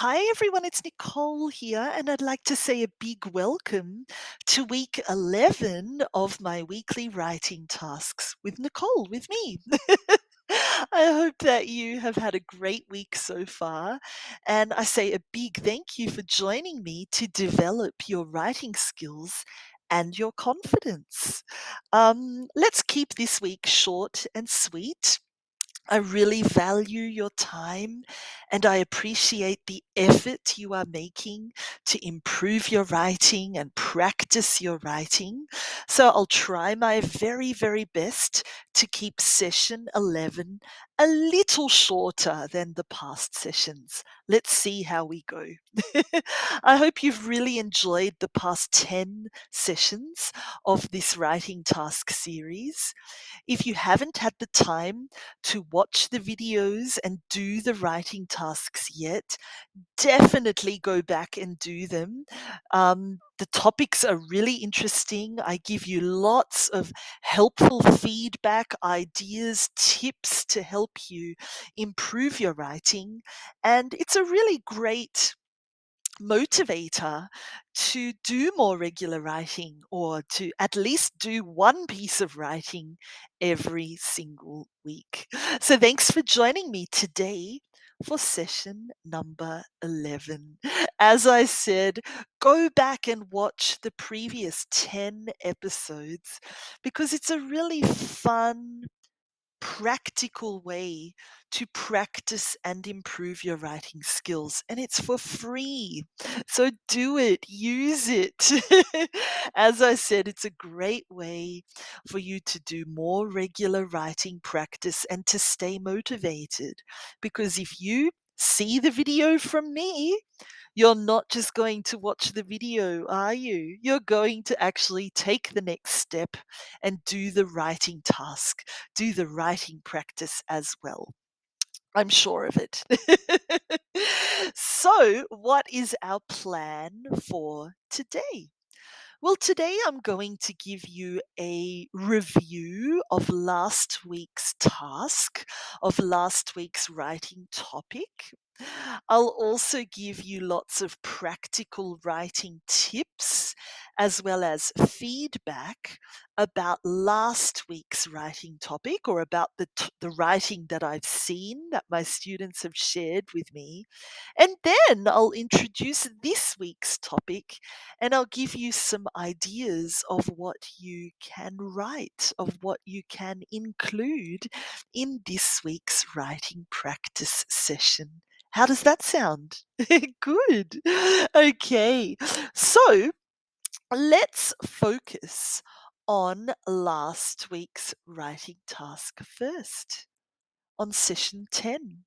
Hi, everyone. It's Nicole here, and I'd like to say a big welcome to week 11 of my weekly writing tasks with Nicole, with me. I hope that you have had a great week so far, and I say a big thank you for joining me to develop your writing skills and your confidence. Let's keep this week short and sweet. I really value your time and I appreciate the effort you are making to improve your writing and practice your writing. So I'll try my very, very best to keep session 11 a little shorter than the past sessions. Let's see how we go. I hope you've really enjoyed the past 10 sessions of this writing task series. If you haven't had the time to watch the videos and do the writing tasks yet, definitely go back and do them. The topics are really interesting. I give you lots of helpful feedback, ideas, tips to help you improve your writing. And it's a really great motivator to do more regular writing or to at least do one piece of writing every single week. So, thanks for joining me today for session number 11. As I said, go back and watch the previous 10 episodes because it's a really fun, practical way to practice and improve your writing skills. And it's for free. So do it, use it. As I said, it's a great way for you to do more regular writing practice and to stay motivated. Because if you see the video from me, you're not just going to watch the video, are you? You're going to actually take the next step and do the writing task, do the writing practice as well. I'm sure of it. So, what is our plan for today? Well, today I'm going to give you a review of last week's task, of last week's writing topic. I'll also give you lots of practical writing tips as well as feedback about last week's writing topic or about the writing that I've seen that my students have shared with me. And then I'll introduce this week's topic and I'll give you some ideas of what you can write, of what you can include in this week's writing practice session. How does that sound? Good. Okay. So let's focus on last week's writing task first, on session 10.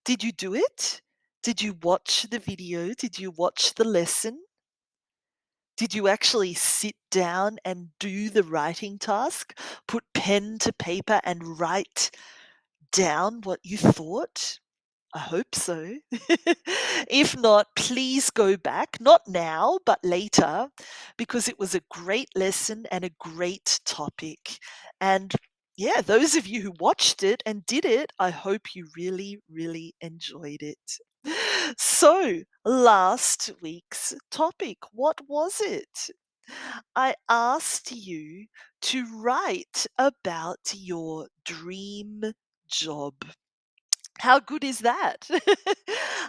Did you do it? Did you watch the video? Did you watch the lesson? Did you actually sit down and do the writing task? Put pen to paper and write down what you thought? I hope so. If not, please go back, not now, but later, because it was a great lesson and a great topic. And yeah, those of you who watched it and did it, I hope you really, really enjoyed it. So, last week's topic, what was it? I asked you to write about your dream job. How good is that?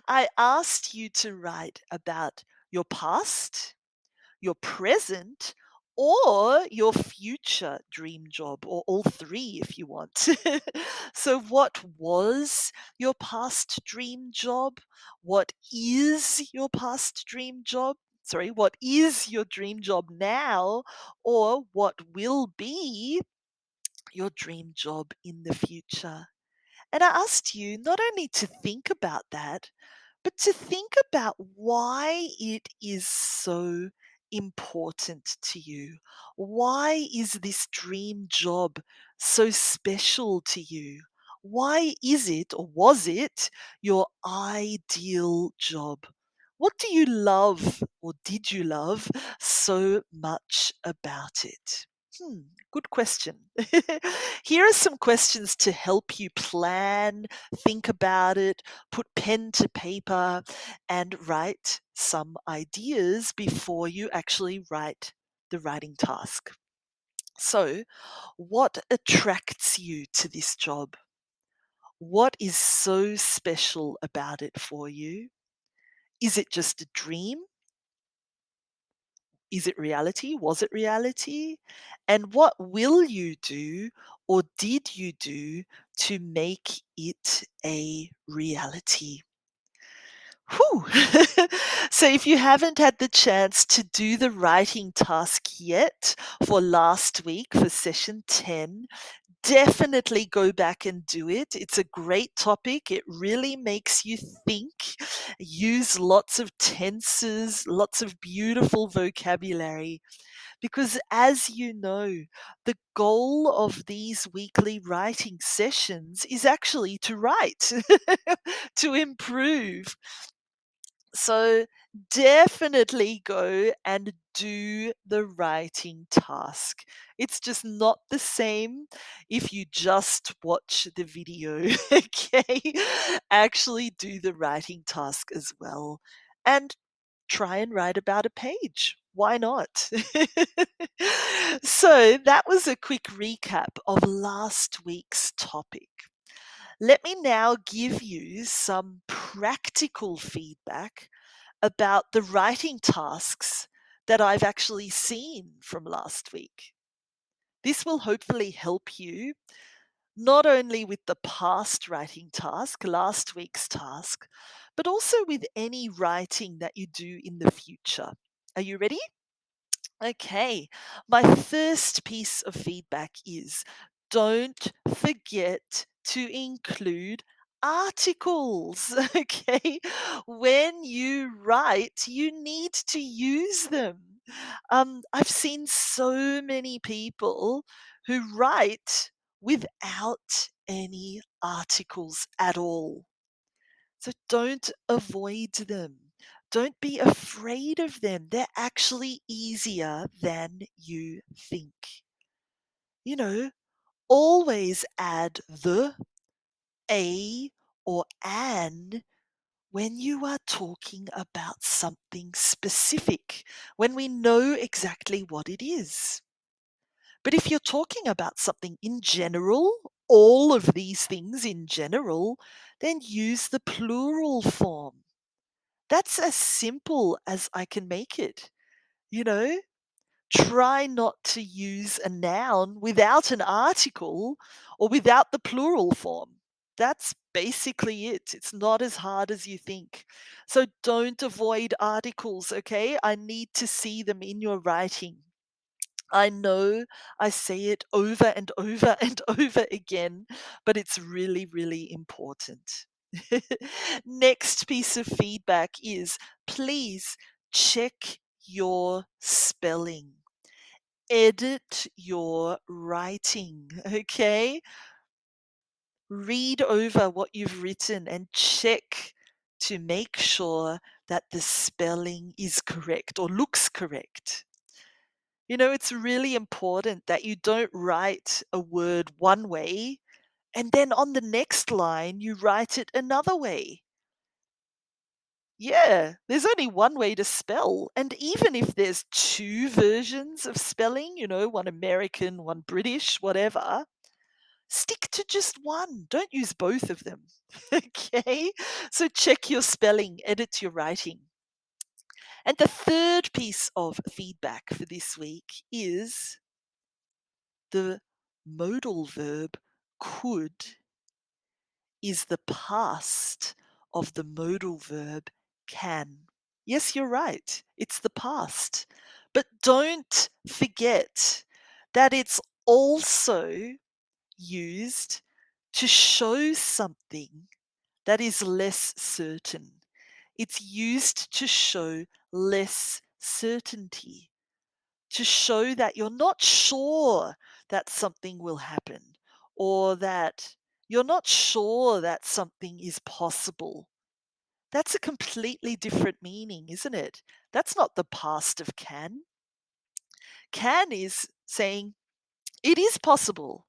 I asked you to write about your past, your present, or your future dream job, or all three if you want. So, what was your past dream job? What is your past dream job? Sorry, what is your dream job now? Or what will be your dream job in the future? And I asked you not only to think about that, but to think about why it is so important to you. Why is this dream job so special to you? Why is it or was it your ideal job? What do you love or did you love so much about it? Hmm, good question. Here are some questions to help you plan, think about it, put pen to paper, and write some ideas before you actually write the writing task. So, what attracts you to this job? What is so special about it for you? Is it just a dream? Is it reality? Was it reality? And what will you do or did you do to make it a reality? Whew. So, if you haven't had the chance to do the writing task yet for last week for session 10, definitely go back and do it. It's a great topic. It really makes you think, use lots of tenses, lots of beautiful vocabulary. Because, as you know, the goal of these weekly writing sessions is actually to write, to improve. So definitely go and do the writing task. It's just not the same if you just watch the video, okay? Actually do the writing task as well. And try and write about a page. Why not? So that was a quick recap of last week's topic. Let me now give you some practical feedback about the writing tasks that I've actually seen from last week. This will hopefully help you not only with the past writing task, last week's task, but also with any writing that you do in the future. Are you ready? Okay, my first piece of feedback is don't forget to include articles. Okay, when you write, you need to use them. I've seen so many people who write without any articles at all. So don't avoid them. Don't be afraid of them. They're actually easier than you think. You know, always add the, a, or an when you are talking about something specific, when we know exactly what it is. But if you're talking about something in general, all of these things in general, then use the plural form. That's as simple as I can make it. You know, try not to use a noun without an article or without the plural form. That's basically it. It's not as hard as you think. So don't avoid articles, okay? I need to see them in your writing. I know I say it over and over and over again, but it's really, really important. Next piece of feedback is please check your spelling. Edit your writing, okay? Read over what you've written and check to make sure that the spelling is correct or looks correct. You know, it's really important that you don't write a word one way and then on the next line you write it another way. Yeah, there's only one way to spell. And even if there's two versions of spelling, you know, one American, one British, whatever, stick to just one. Don't use both of them. Okay? So check your spelling, edit your writing. And the third piece of feedback for this week is the modal verb could is the past of the modal verb can. Yes, you're right. It's the past. But don't forget that it's also used to show something that is less certain. It's used to show less certainty, to show that you're not sure that something will happen or that you're not sure that something is possible. That's a completely different meaning, isn't it? That's not the past of can. Can is saying, It is possible.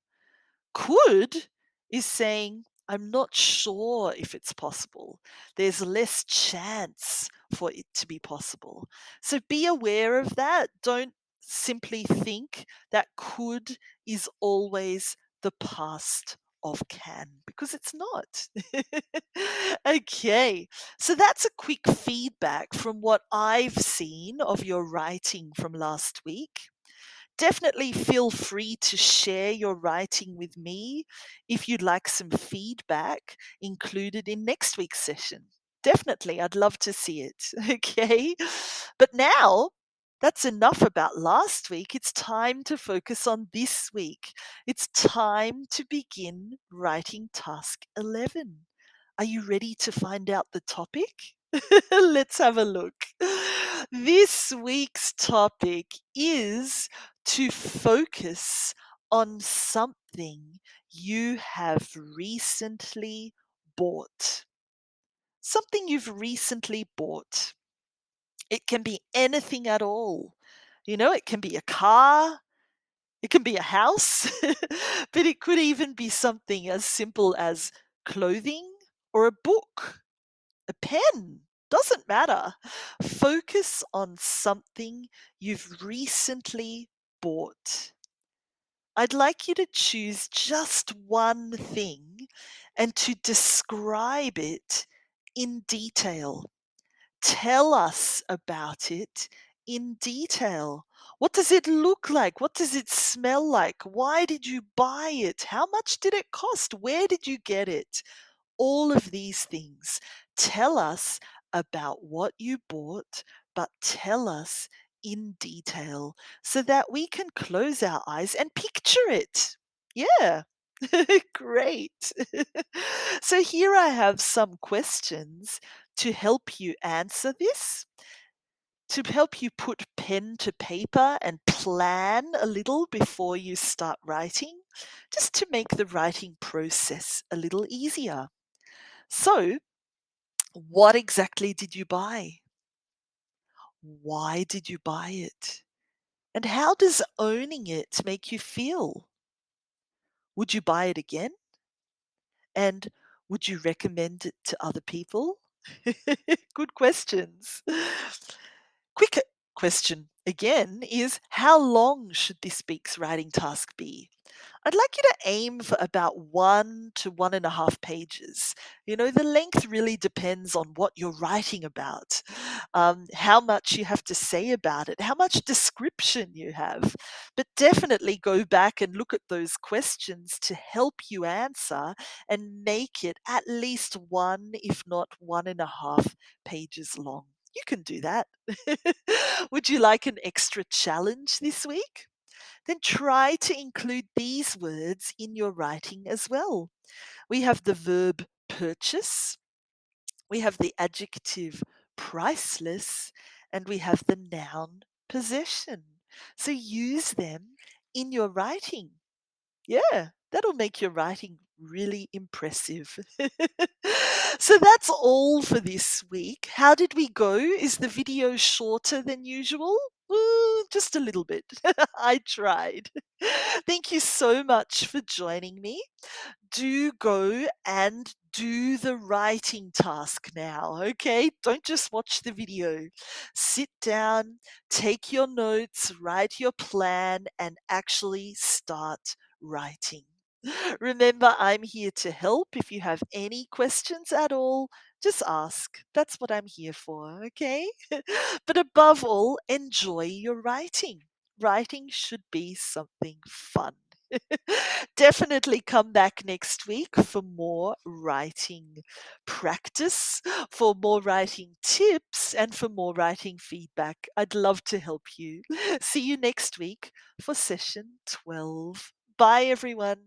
Could is saying, I'm not sure if it's possible. There's less chance for it to be possible. So be aware of that. Don't simply think that could is always the past of can, because it's not. Okay, so that's a quick feedback from what I've seen of your writing from last week. Definitely feel free to share your writing with me if you'd like some feedback included in next week's session. Definitely, I'd love to see it. Okay. But now, that's enough about last week. It's time to focus on this week. It's time to begin writing task 11. Are you ready to find out the topic? Let's have a look. This week's topic is to focus on something you have recently bought. Something you've recently bought. It can be anything at all. It can be a car, it can be a house, but it could even be something as simple as clothing or a book, a pen. Doesn't matter. Focus on something you've recently bought. I'd like you to choose just one thing and to describe it in detail. Tell us about it in detail. What does it look like? What does it smell like? Why did you buy it? How much did it cost? Where did you get it? All of these things. Tell us about what you bought, but tell us in detail so that we can close our eyes and picture it. Yeah. Great. So here I have some questions to help you answer this, to help you put pen to paper and plan a little before you start writing, just to make the writing process a little easier. So, what exactly did you buy? Why did you buy it? And how does owning it make you feel? Would you buy it again? And would you recommend it to other people? Good questions. Quick question again is, how long should this week's writing task be? I'd like you to aim for about 1 to 1.5 pages. The length really depends on what you're writing about, how much you have to say about it, how much description you have. But definitely go back and look at those questions to help you answer and make it at least one, if not 1.5 pages long. You can do that. Would you like an extra challenge this week? Then try to include these words in your writing as well. We have the verb purchase, we have the adjective priceless, and we have the noun possession. So use them in your writing. Yeah, that'll make your writing really impressive. So that's all for this week. How did we go? Is the video shorter than usual? Just a little bit. I tried. Thank you so much for joining me. Do go and do the writing task now, okay? Don't just watch the video. Sit down, take your notes, write your plan, and actually start writing. Remember, I'm here to help. If you have any questions at all, just ask. That's what I'm here for, okay? But above all, enjoy your writing. Writing should be something fun. Definitely come back next week for more writing practice, for more writing tips, and for more writing feedback. I'd love to help you. See you next week for session 12. Bye, everyone.